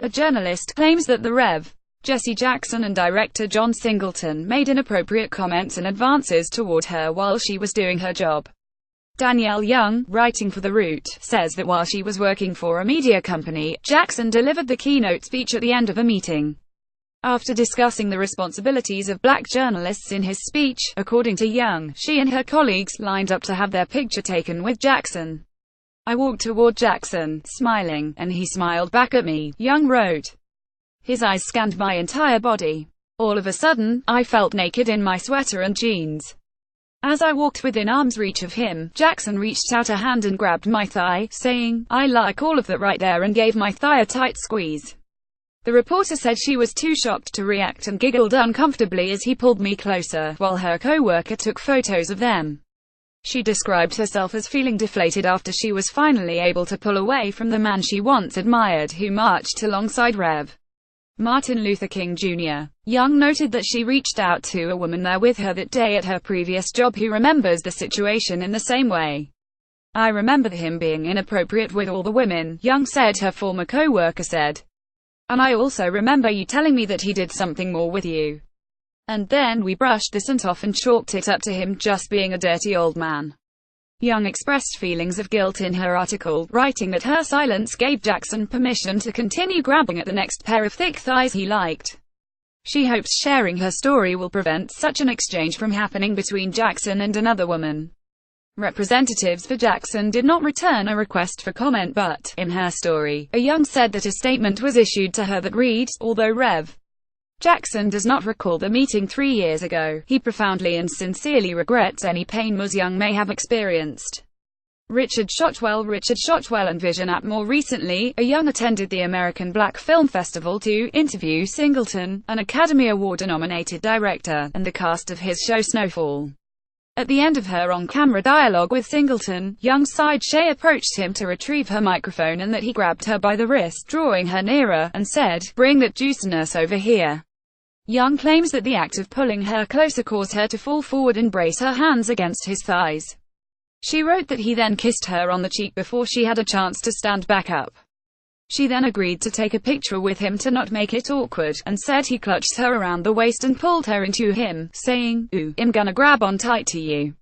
A journalist claims that the Rev. Jesse Jackson and director John Singleton made inappropriate comments and advances toward her while she was doing her job. Danielle Young, writing for The Root, says that while she was working for a media company, Jackson delivered the keynote speech at the end of a meeting. After discussing the responsibilities of black journalists in his speech, according to Young, she and her colleagues lined up to have their picture taken with Jackson. I walked toward Jackson, smiling, and he smiled back at me, Young wrote. His eyes scanned my entire body. All of a sudden, I felt naked in my sweater and jeans. As I walked within arm's reach of him, Jackson reached out a hand and grabbed my thigh, saying, "I like all of that right there," and gave my thigh a tight squeeze. The reporter said she was too shocked to react and giggled uncomfortably as he pulled me closer, while her co-worker took photos of them. She described herself as feeling deflated after she was finally able to pull away from the man she once admired, who marched alongside Rev. Martin Luther King Jr. Young noted that she reached out to a woman there with her that day at her previous job who remembers the situation in the same way. "I remember him being inappropriate with all the women," Young said. Her former co-worker said. "And I also remember you telling me that he did something more with you. And then we brushed this off and chalked it up to him just being a dirty old man." Young expressed feelings of guilt in her article, writing that her silence gave Jackson permission to continue grabbing at the next pair of thick thighs he liked. She hopes sharing her story will prevent such an exchange from happening between Jackson and another woman. Representatives for Jackson did not return a request for comment, but, in her story, Young said that a statement was issued to her that reads, "Although Rev. Jackson does not recall the meeting 3 years ago, he profoundly and sincerely regrets any pain Ms. Young may have experienced." Richard Shotwell and Vision App. More recently, Young attended the American Black Film Festival to interview Singleton, an Academy Award-nominated director, and the cast of his show Snowfall. At the end of her on-camera dialogue with Singleton, Young's side Shay approached him to retrieve her microphone and that he grabbed her by the wrist, drawing her nearer, and said, "Bring that juiciness over here." Young claims that the act of pulling her closer caused her to fall forward and brace her hands against his thighs. She wrote that he then kissed her on the cheek before she had a chance to stand back up. She then agreed to take a picture with him to not make it awkward, and said he clutched her around the waist and pulled her into him, saying, "Ooh, I'm gonna grab on tight to you."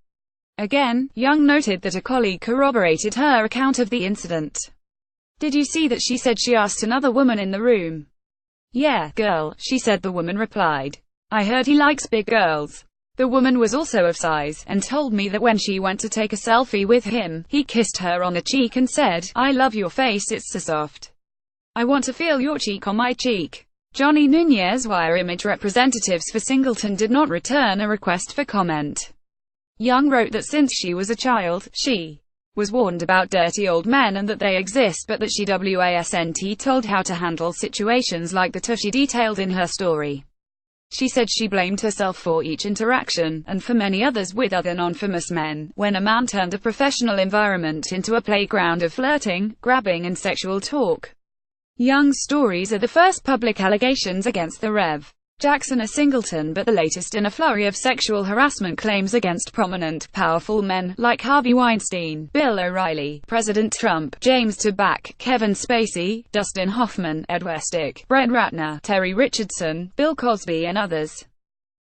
Again, Young noted that a colleague corroborated her account of the incident. "Did you see that?" she said. She asked another woman in the room. "Yeah, girl," she said. The woman replied, "I heard he likes big girls." The woman was also of size, and told me that when she went to take a selfie with him, he kissed her on the cheek and said, "I love your face, it's so soft. I want to feel your cheek on my cheek." Johnny Nunez. Wire image. Representatives for Singleton did not return a request for comment. Young wrote that since she was a child, she was warned about dirty old men and that they exist, but that she wasn't told how to handle situations like the two she detailed in her story. She said she blamed herself for each interaction, and for many others with other non-famous men, when a man turned a professional environment into a playground of flirting, grabbing and sexual talk. Young's stories are the first public allegations against the Rev. Jackson or Singleton, but the latest in a flurry of sexual harassment claims against prominent, powerful men, like Harvey Weinstein, Bill O'Reilly, President Trump, James Toback, Kevin Spacey, Dustin Hoffman, Ed Westick, Brett Ratner, Terry Richardson, Bill Cosby and others.